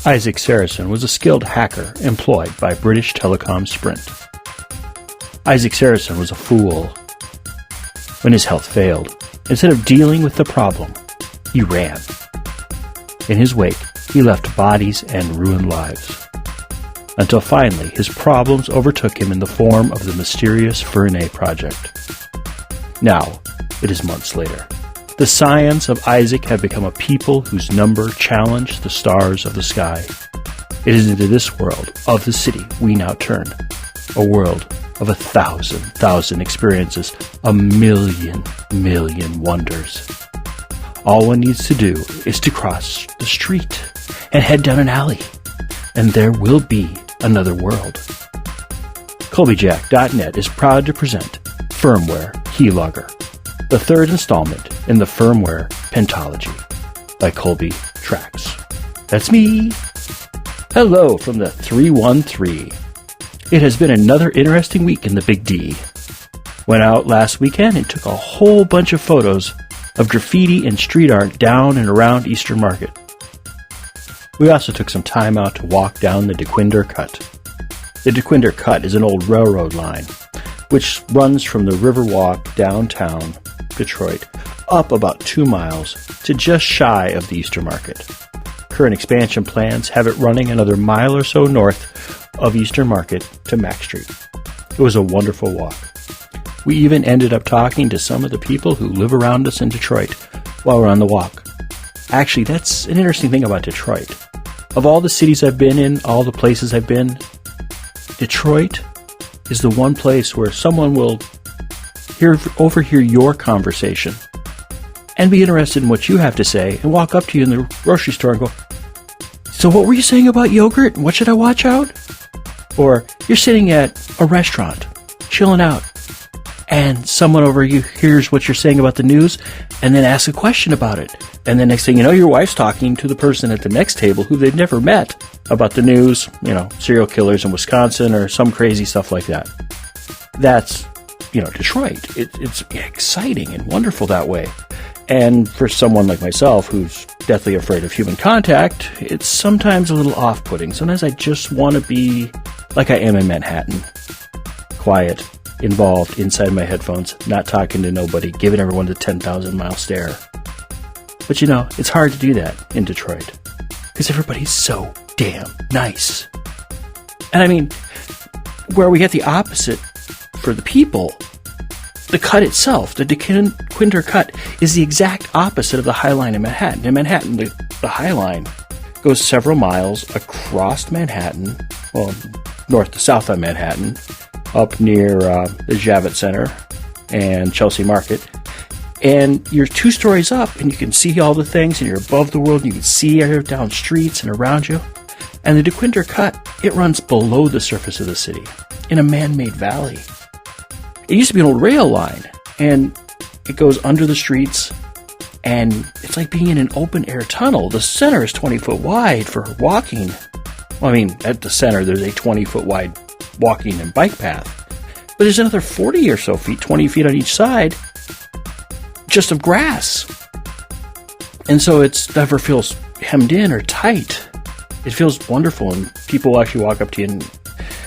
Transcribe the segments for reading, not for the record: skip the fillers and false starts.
Isaac Sarason was a skilled hacker employed by British Telecom-Sprint. Isaac Sarason was a fool. When his health failed, instead of dealing with the problem, he ran. In his wake, he left bodies and ruined lives. Until finally, his problems overtook him in the form of the mysterious Firmware project. Now, it is months later. The scions of Isaac have become a people whose number challenged the stars of the sky. It is into this world of the city we now turn. A world of 1,000 experiences, 1,000,000 wonders. All one needs to do is to cross the street and head down an alley, and there will be another world. Colbyjack.net is proud to present Firmware Keylogger, the third installment in the Firmware Pentology by Colbytrax. That's me! Hello from the 313. It has been another interesting week in the Big D. Went out last weekend and took a whole bunch of photos of graffiti and street art down and around Eastern Market. We also took some time out to walk down the DeQuinder Cut. The DeQuinder Cut is an old railroad line which runs from the Riverwalk downtown Detroit up about 2 miles to just shy of the Eastern Market. Current expansion plans have it running another mile or so north of Eastern Market to Mack Street. It was a wonderful walk. We even ended up talking to some of the people who live around us in Detroit while we're on the walk. Actually, that's an interesting thing about Detroit. Of all the cities I've been in, all the places I've been, Detroit is the one place where someone will overhear your conversation and be interested in what you have to say and walk up to you in the grocery store and go, "So what were you saying about yogurt? What should I watch out?" Or you're sitting at a restaurant, chilling out, and someone over you hears what you're saying about the news and then asks a question about it. And the next thing you know, your wife's talking to the person at the next table who they've never met about the news, serial killers in Wisconsin or some crazy stuff like that. That's, Detroit. It's exciting and wonderful that way. And for someone like myself who's deathly afraid of human contact, it's sometimes a little off-putting. Sometimes I just want to be like I am in Manhattan. Quiet, involved, inside my headphones, not talking to nobody, giving everyone the 10,000-mile stare. But it's hard to do that in Detroit because everybody's so damn nice. And I mean, where we get the opposite for the people, the cut itself, the DeQuinder Cut, is the exact opposite of the High Line in Manhattan. In Manhattan, the High Line goes several miles across Manhattan, north to south on Manhattan, up near the Javits Center and Chelsea Market. And you're 2 stories up, and you can see all the things, and you're above the world, and you can see down streets and around you. And the DeQuinder Cut, it runs below the surface of the city, in a man-made valley. It used to be an old rail line, and it goes under the streets, and it's like being in an open-air tunnel. The center is 20 foot wide for walking. At the center, there's a 20-foot wide walking and bike path. But there's another 40 or so feet, 20 feet on each side, just of grass. And so it never feels hemmed in or tight. It feels wonderful, and people will actually walk up to you and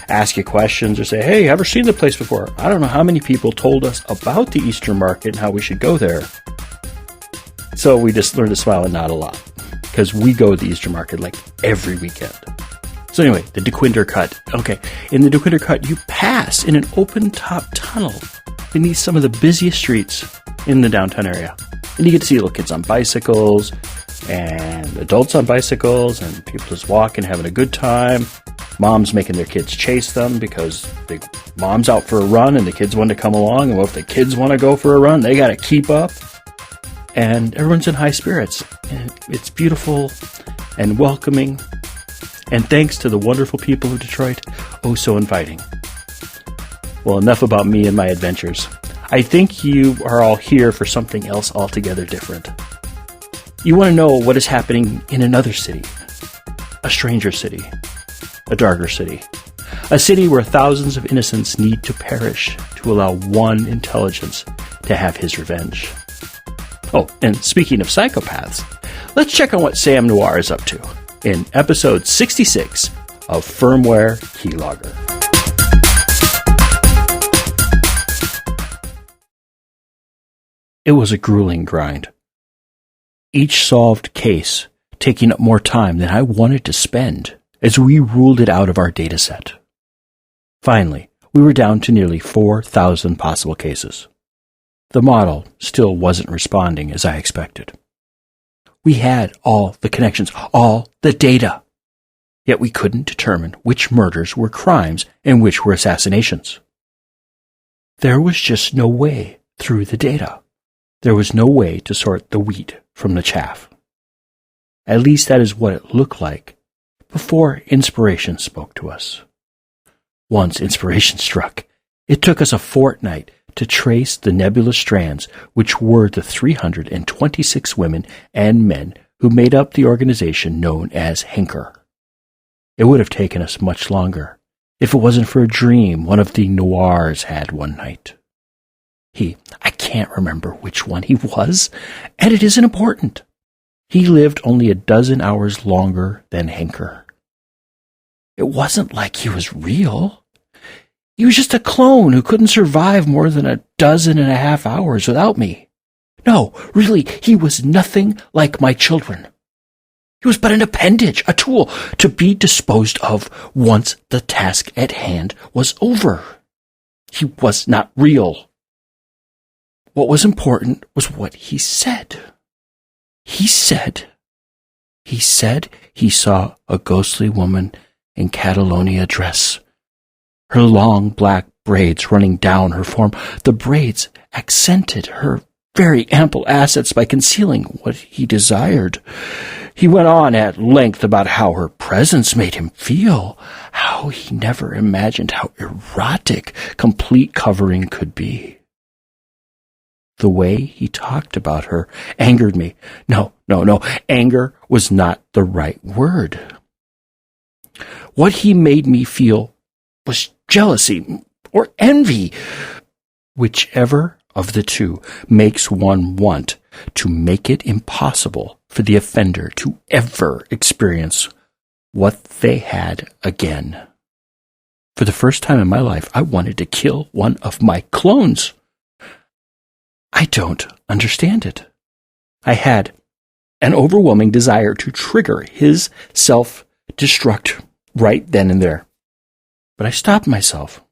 ask you questions or say, "Hey, ever seen the place before?" I don't know how many people told us about the Eastern Market and how we should go there. So we just learned to smile and nod a lot because we go to the Eastern Market like every weekend. So anyway, the DeQuinder Cut. Okay, in the DeQuinder Cut, you pass in an open-top tunnel beneath some of the busiest streets in the downtown area. And you get to see little kids on bicycles and adults on bicycles and people just walking, having a good time. Moms making their kids chase them because the mom's out for a run and the kids want to come along. And if the kids want to go for a run, they got to keep up. And everyone's in high spirits. And it's beautiful and welcoming. And thanks to the wonderful people of Detroit, oh so inviting. Well, enough about me and my adventures. I think you are all here for something else altogether different. You want to know what is happening in another city, a stranger city, a darker city, a city where thousands of innocents need to perish to allow one intelligence to have his revenge. Oh, and speaking of psychopaths, let's check on what Sam Noir is up to. in episode 66 of Firmware Keylogger. It was a grueling grind. Each solved case taking up more time than I wanted to spend as we ruled it out of our dataset. Finally, we were down to nearly 4,000 possible cases. The model still wasn't responding as I expected. We had all the connections, all the data, yet we couldn't determine which murders were crimes and which were assassinations. There was just no way through the data. There was no way to sort the wheat from the chaff. At least that is what it looked like before inspiration spoke to us. Once inspiration struck, it took us a fortnight to trace the nebulous strands which were the 326 women and men who made up the organization known as Henker. It would have taken us much longer if it wasn't for a dream one of the noirs had one night. I can't remember which one he was, and it isn't important. He lived only a dozen hours longer than Henker. It wasn't like he was real. He was just a clone who couldn't survive more than 12.5 hours without me. No, really, he was nothing like my children. He was but an appendage, a tool to be disposed of once the task at hand was over. He was not real. What was important was what he said. He said he saw a ghostly woman in Catalonia dress, her long black braids running down her form. The braids accented her very ample assets by concealing what he desired. He went on at length about how her presence made him feel, how he never imagined how erotic complete covering could be. The way he talked about her angered me. No, anger was not the right word. What he made me feel was jealousy or envy. Whichever of the two makes one want to make it impossible for the offender to ever experience what they had again. For the first time in my life, I wanted to kill one of my clones. I don't understand it. I had an overwhelming desire to trigger his self-destruct right then and there. But I stopped myself.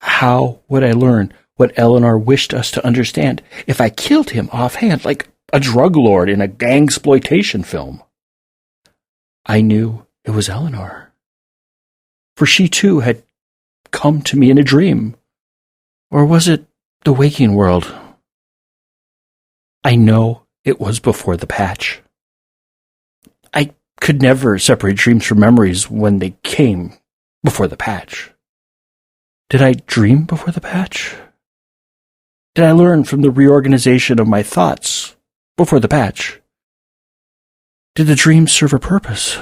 How would I learn what Eleanor wished us to understand if I killed him offhand like a drug lord in a gangsploitation film? I knew it was Eleanor, for she too had come to me in a dream. Or was it the waking world? I know it was before the patch. I could never separate dreams from memories when they came before the patch. Did I dream before the patch? Did I learn from the reorganization of my thoughts before the patch? Did the dream serve a purpose?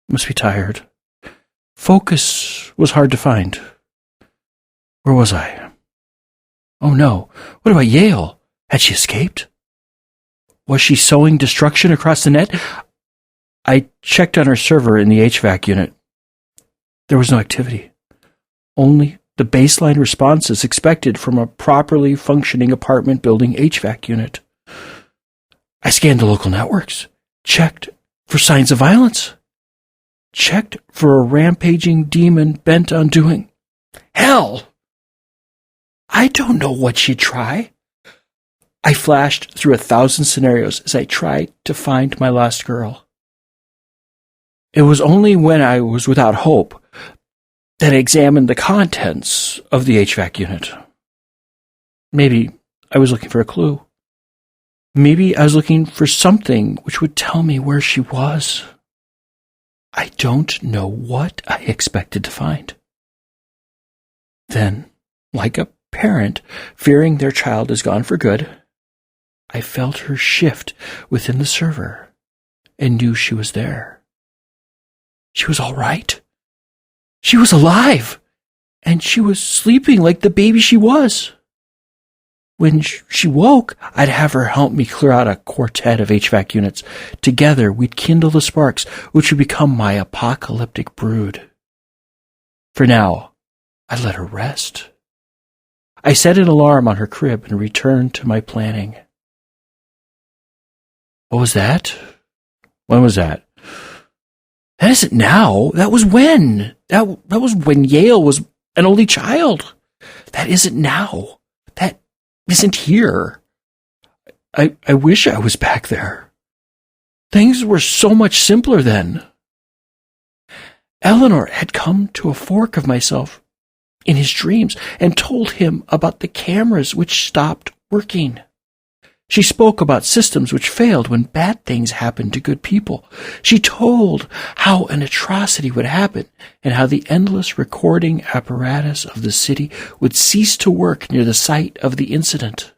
Must be tired. Focus was hard to find. Where was I? Oh no, what about Yale? Had she escaped? Was she sowing destruction across the net? I checked on her server in the HVAC unit. There was no activity. Only the baseline responses expected from a properly functioning apartment building HVAC unit. I scanned the local networks, checked for signs of violence, checked for a rampaging demon bent on doing hell. I don't know what she'd try. I flashed through 1,000 scenarios as I tried to find my lost girl. It was only when I was without hope that I examined the contents of the HVAC unit. Maybe I was looking for a clue. Maybe I was looking for something which would tell me where she was. I don't know what I expected to find. Then, like a parent fearing their child is gone for good, I felt her shift within the server and knew she was there. She was all right. She was alive, and she was sleeping like the baby she was. When she woke, I'd have her help me clear out a quartet of HVAC units. Together, we'd kindle the sparks, which would become my apocalyptic brood. For now, I let her rest. I set an alarm on her crib and returned to my planning. What was that? When was that? That isn't now. That was when. That was when Yale was an only child. That isn't now. That isn't here. I wish I was back there. Things were so much simpler then. Eleanor had come to a fork of myself in his dreams and told him about the cameras which stopped working. She spoke about systems which failed when bad things happened to good people. She told how an atrocity would happen and how the endless recording apparatus of the city would cease to work near the site of the incident.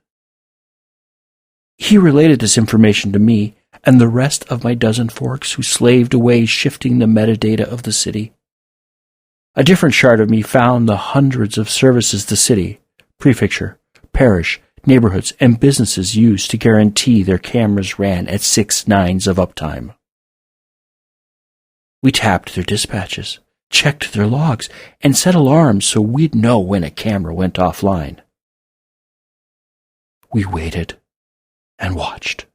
He related this information to me and the rest of my dozen forks who slaved away shifting the metadata of the city. A different shard of me found the hundreds of services the city, prefecture, parish, neighborhoods, and businesses used to guarantee their cameras ran at 6 nines of uptime. We tapped their dispatches, checked their logs, and set alarms so we'd know when a camera went offline. We waited and watched.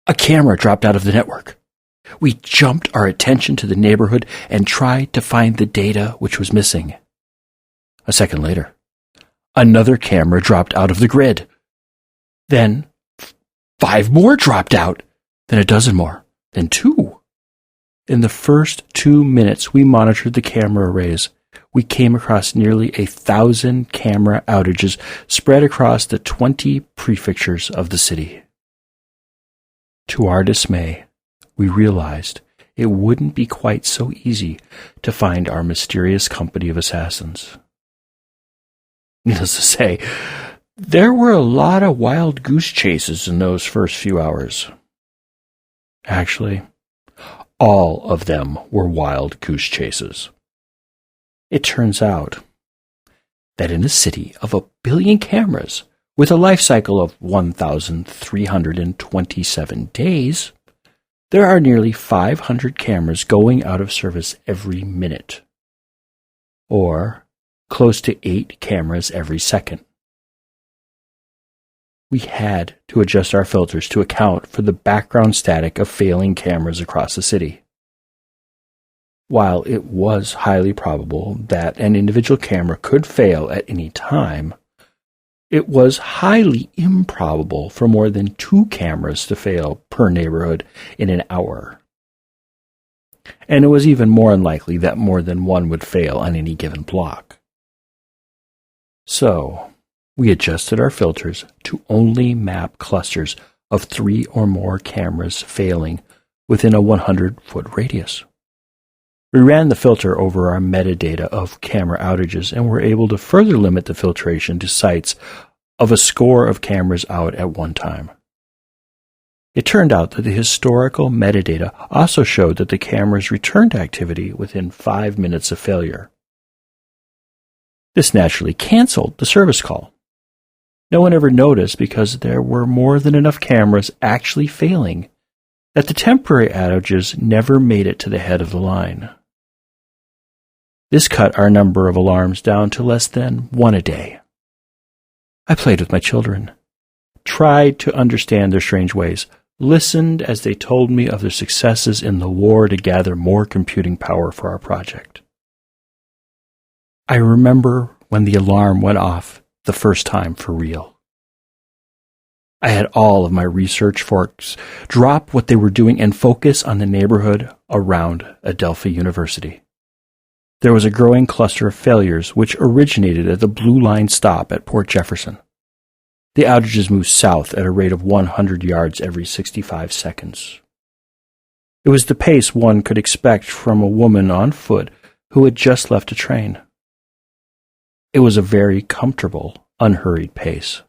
A camera dropped out of the network. We jumped our attention to the neighborhood and tried to find the data which was missing. A second later, another camera dropped out of the grid. Then 5 more dropped out. Then a dozen more. Then 2. In the first 2 minutes we monitored the camera arrays, we came across nearly 1,000 camera outages spread across the 20 prefectures of the city. To our dismay, we realized it wouldn't be quite so easy to find our mysterious company of assassins. Needless to say, there were a lot of wild goose chases in those first few hours. Actually, all of them were wild goose chases. It turns out that in a city of 1 billion cameras, with a life cycle of 1,327 days, there are nearly 500 cameras going out of service every minute, or close to 8 cameras every second. We had to adjust our filters to account for the background static of failing cameras across the city. While it was highly probable that an individual camera could fail at any time, it was highly improbable for more than 2 cameras to fail per neighborhood in an hour. And it was even more unlikely that more than one would fail on any given block. So, we adjusted our filters to only map clusters of 3 or more cameras failing within a 100-foot radius. We ran the filter over our metadata of camera outages and were able to further limit the filtration to sites of a score of cameras out at one time. It turned out that the historical metadata also showed that the cameras returned to activity within 5 minutes of failure. This naturally canceled the service call. No one ever noticed because there were more than enough cameras actually failing that the temporary outages never made it to the head of the line. This cut our number of alarms down to less than 1 a day. I played with my children, tried to understand their strange ways, listened as they told me of their successes in the war to gather more computing power for our project. I remember when the alarm went off the first time for real. I had all of my research forks drop what they were doing and focus on the neighborhood around Adelphi University. There was a growing cluster of failures which originated at the Blue Line stop at Port Jefferson. The outages moved south at a rate of 100 yards every 65 seconds. It was the pace one could expect from a woman on foot who had just left a train. It was a very comfortable, unhurried pace.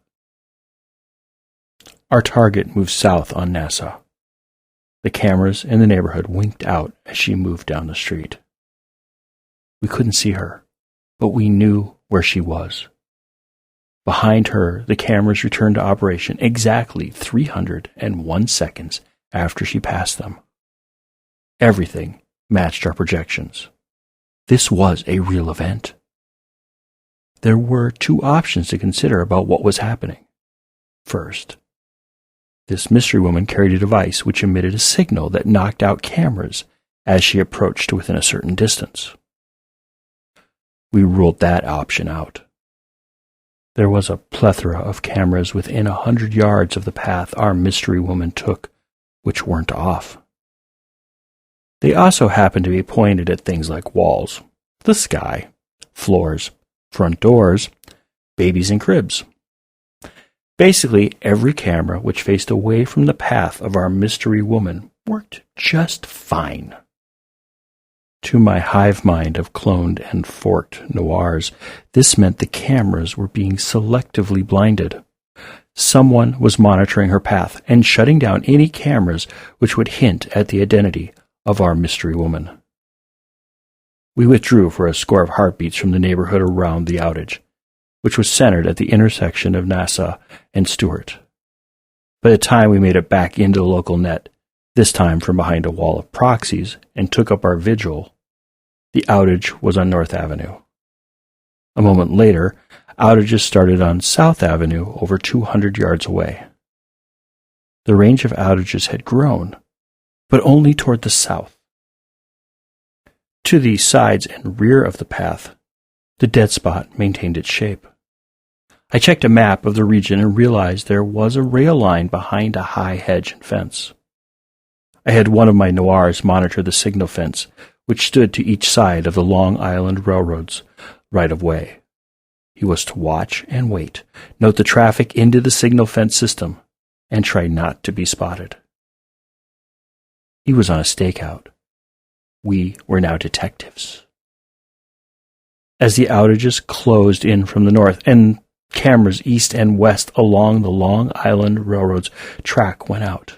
Our target moved south on Nassau. The cameras in the neighborhood winked out as she moved down the street. We couldn't see her, but we knew where she was. Behind her, the cameras returned to operation exactly 301 seconds after she passed them. Everything matched our projections. This was a real event. There were two options to consider about what was happening. First, this mystery woman carried a device which emitted a signal that knocked out cameras as she approached to within a certain distance. We ruled that option out. There was a plethora of cameras within 100 yards of the path our mystery woman took, which weren't off. They also happened to be pointed at things like walls, the sky, floors, front doors, babies in cribs. Basically, every camera which faced away from the path of our mystery woman worked just fine. To my hive mind of cloned and forked noirs, this meant the cameras were being selectively blinded. Someone was monitoring her path and shutting down any cameras which would hint at the identity of our mystery woman. We withdrew for a score of heartbeats from the neighborhood around the outage, which was centered at the intersection of Nassau and Stewart. By the time we made it back into the local net, this time from behind a wall of proxies, and took up our vigil, the outage was on North Avenue. A moment later, outages started on South Avenue over 200 yards away. The range of outages had grown, but only toward the south. To the sides and rear of the path, the dead spot maintained its shape. I checked a map of the region and realized there was a rail line behind a high hedge and fence. I had one of my noirs monitor the signal fence, which stood to each side of the Long Island Railroad's right-of-way. He was to watch and wait, note the traffic into the signal fence system, and try not to be spotted. He was on a stakeout. We were now detectives. As the outages closed in from the north and cameras east and west along the Long Island Railroad's track went out,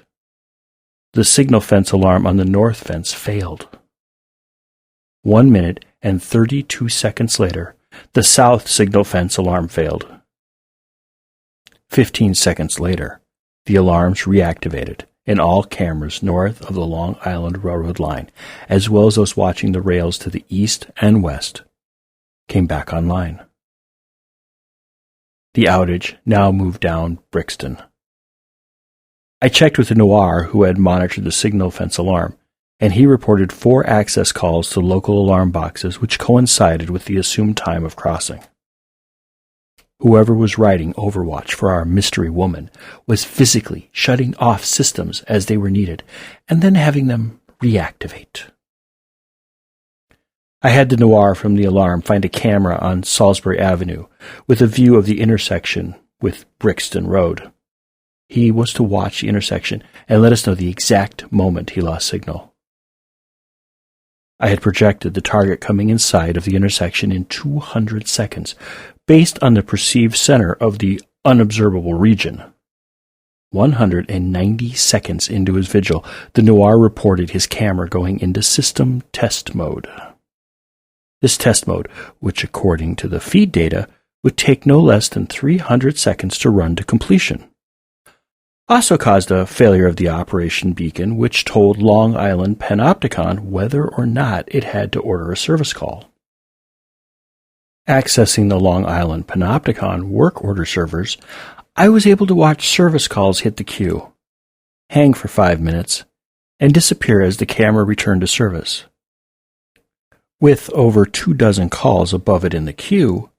the signal fence alarm on the north fence failed. 1 minute and 32 seconds later, the south signal fence alarm failed. 15 seconds later, the alarms reactivated, and all cameras north of the Long Island Railroad line, as well as those watching the rails to the east and west, came back online. The outage now moved down Brixton. I checked with the noir who had monitored the signal fence alarm, and he reported 4 access calls to local alarm boxes which coincided with the assumed time of crossing. Whoever was riding Overwatch for our mystery woman was physically shutting off systems as they were needed, and then having them reactivate. I had the noir from the alarm find a camera on Salisbury Avenue with a view of the intersection with Brixton Road. He was to watch the intersection and let us know the exact moment he lost signal. I had projected the target coming inside of the intersection in 200 seconds, based on the perceived center of the unobservable region. 190 seconds into his vigil, the noir reported his camera going into system test mode. This test mode, which according to the feed data, would take no less than 300 seconds to run to completion, also caused a failure of the operation beacon, which told Long Island Panopticon whether or not it had to order a service call. Accessing the Long Island Panopticon work order servers, I was able to watch service calls hit the queue, hang for 5 minutes, and disappear as the camera returned to service. With over 24 calls above it in the queue,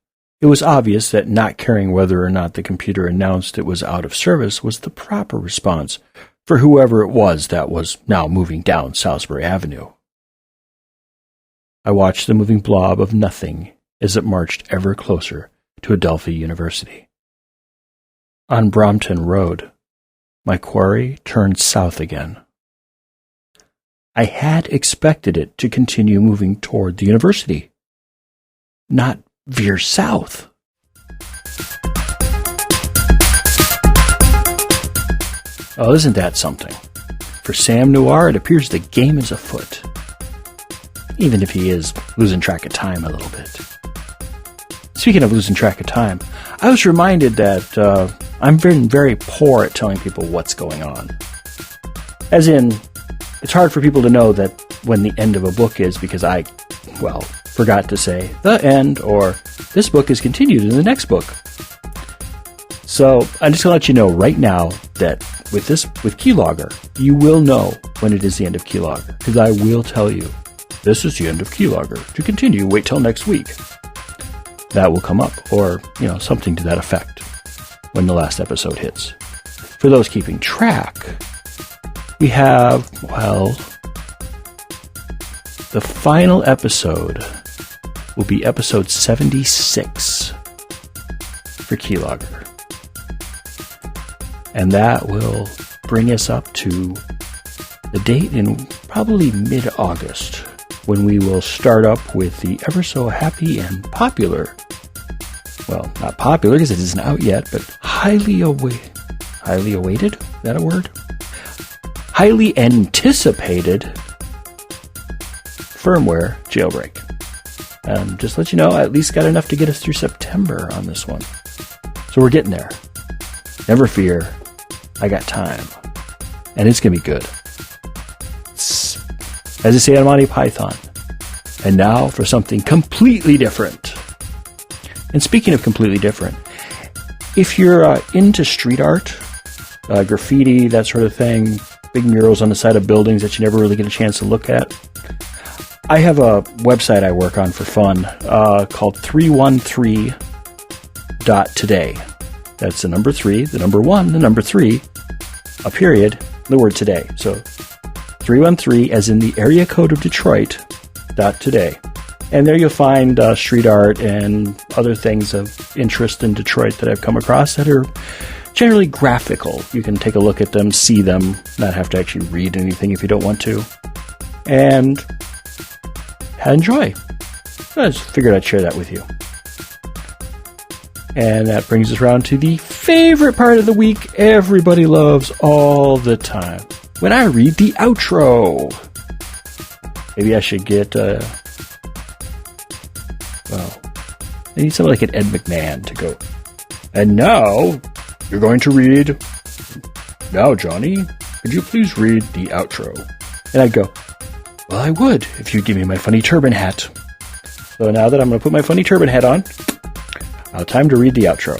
it was obvious that not caring whether or not the computer announced it was out of service was the proper response for whoever it was that was now moving down Salisbury Avenue. I watched the moving blob of nothing as it marched ever closer to Adelphi University. On Brompton Road, my quarry turned south again. I had expected it to continue moving toward the university, not veer south. Oh, isn't that something? For Sam Noir, it appears the game is afoot, even if he is losing track of time a little bit. speaking of losing track of time, I was reminded that I'm very, very poor at telling people what's going on. As in, it's hard for people to know that when the end of a book is because I, forgot to say the end or this book is continued in the next book. So I'm just going to let you know right now that with Keylogger, you will know when it is the end of Keylogger, because I will tell you, this is the end of Keylogger. To continue, wait till next week. That will come up, or, something to that effect when the last episode hits. For those keeping track, we have, the final episode will be episode 76 for Keylogger. And that will bring us up to the date in probably mid-August, when we will start up with the ever so happy and popular, not popular because it isn't out yet, but highly awaited, is that a word? Highly anticipated firmware jailbreak. Just to let you know, I at least got enough to get us through September on this one. So we're getting there. Never fear. I got time. And it's going to be good. As they say on Monty Python. And now for something completely different. And speaking of completely different, if you're into street art, graffiti, that sort of thing, big murals on the side of buildings that you never really get a chance to look at, I have a website I work on for fun called 313.today. That's the number 3, the number 1, the number 3, a period, the word today. So 313 as in the area code of Detroit, .today. And there you'll find street art and other things of interest in Detroit that I've come across that are generally graphical. You can take a look at them, see them, not have to actually read anything if you don't want to. And enjoy. I just figured I'd share that with you. And that brings us around to the favorite part of the week everybody loves all the time. When I read the outro. Maybe I should get, I need something like an Ed McMahon to go. And now, you're going to read. Now, Johnny, could you please read the outro? And I'd go, well, I would, if you'd give me my funny turban hat. So now that I'm going to put my funny turban hat on, time to read the outro.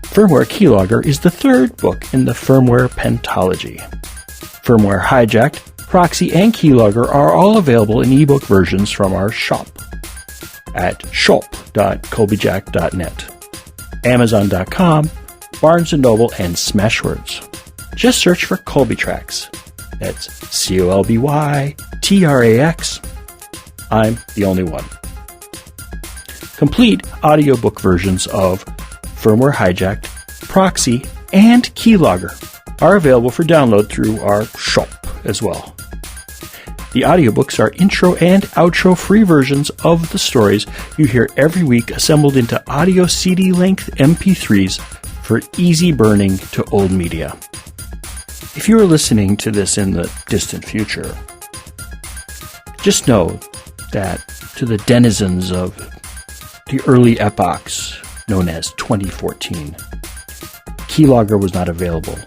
Firmware Keylogger is the third book in the Firmware Pentology. Firmware Hijacked, Proxy, and Keylogger are all available in ebook versions from our shop at shop.colbyjack.net, Amazon.com, Barnes & Noble, and Smashwords. Just search for Colbytrax. That's Colbytrax. I'm the only one. Complete audiobook versions of Firmware Hijacked, Proxy, and Keylogger are available for download through our shop as well. The audiobooks are intro and outro free versions of the stories you hear every week, assembled into audio CD-length MP3s for easy burning to old media. If you are listening to this in the distant future, just know that to the denizens of the early epochs known as 2014, Keylogger was not available.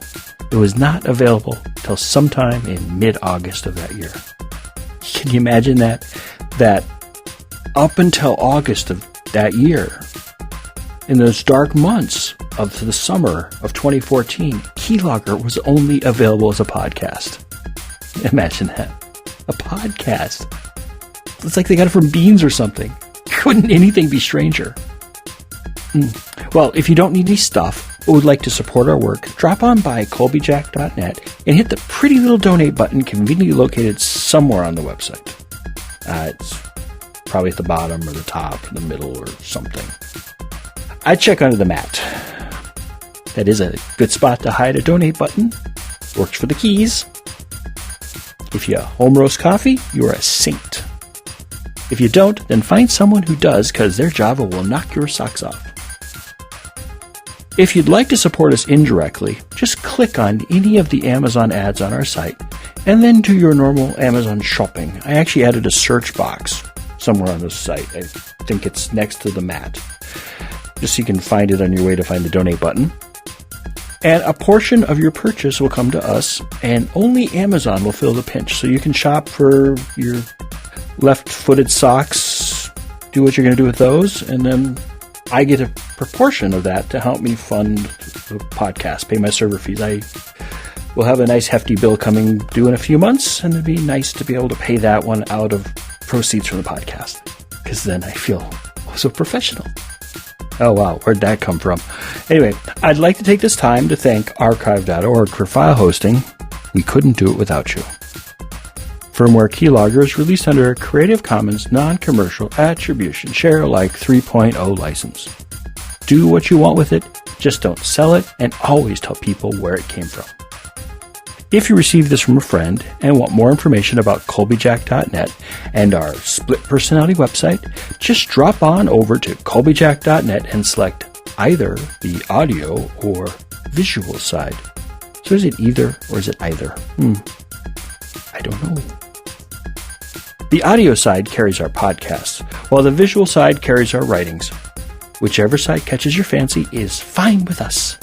It was not available till sometime in mid-August of that year. Can you imagine that? That up until August of that year, in those dark months of the summer of 2014, Keylogger was only available as a podcast. Imagine that. A podcast. It's like they got it from Beans or something. Couldn't anything be stranger? Well, if you don't need any stuff but would like to support our work, drop on by Colbyjack.net and hit the pretty little donate button conveniently located somewhere on the website. It's probably at the bottom or the top, in the middle or something. I check under the mat. That is a good spot to hide a donate button. Works for the keys. If you home roast coffee, you are a saint. If you don't, then find someone who does, because their Java will knock your socks off. If you'd like to support us indirectly, just click on any of the Amazon ads on our site, and then do your normal Amazon shopping. I actually added a search box somewhere on the site. I think it's next to the mat. Just so you can find it on your way to find the donate button. And a portion of your purchase will come to us, and only Amazon will fill the pinch. So you can shop for your left-footed socks, do what you're going to do with those, and then I get a proportion of that to help me fund the podcast, pay my server fees. I will have a nice hefty bill coming due in a few months, and it'd be nice to be able to pay that one out of proceeds from the podcast, because then I feel so professional. Oh, wow. Where'd that come from? Anyway, I'd like to take this time to thank archive.org for file hosting. We couldn't do it without you. Firmware Keylogger is released under a Creative Commons Non-Commercial Attribution Share Alike 3.0 license. Do what you want with it, just don't sell it, and always tell people where it came from. If you received this from a friend and want more information about Colbyjack.net and our split personality website, just drop on over to Colbyjack.net and select either the audio or visual side. So is it either or is it either? I don't know. The audio side carries our podcasts, while the visual side carries our writings. Whichever side catches your fancy is fine with us.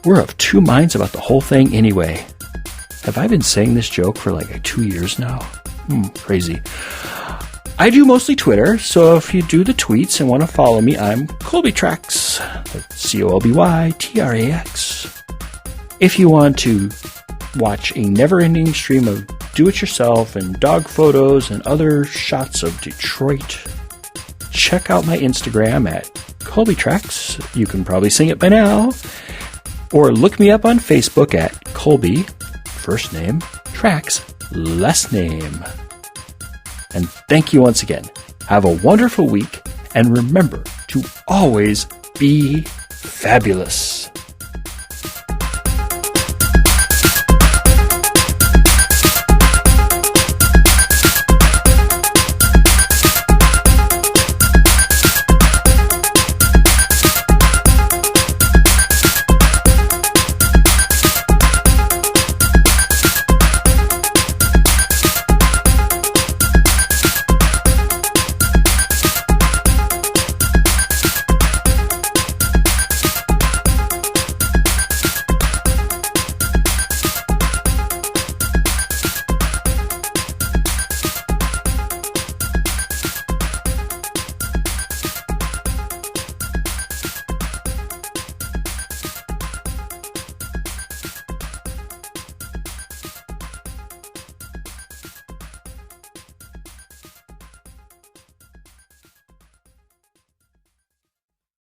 We're of two minds about the whole thing anyway. Have I been saying this joke for like 2 years now? Crazy. I do mostly Twitter, so if you do the tweets and want to follow me, I'm Colbytrax. That's Colbytrax. If you want to watch a never-ending stream of do-it-yourself and dog photos and other shots of Detroit, check out my Instagram at Colbytrax. You can probably sing it by now. Or look me up on Facebook at Colby, first name, Trax, last name. And thank you once again. Have a wonderful week, and remember to always be fabulous.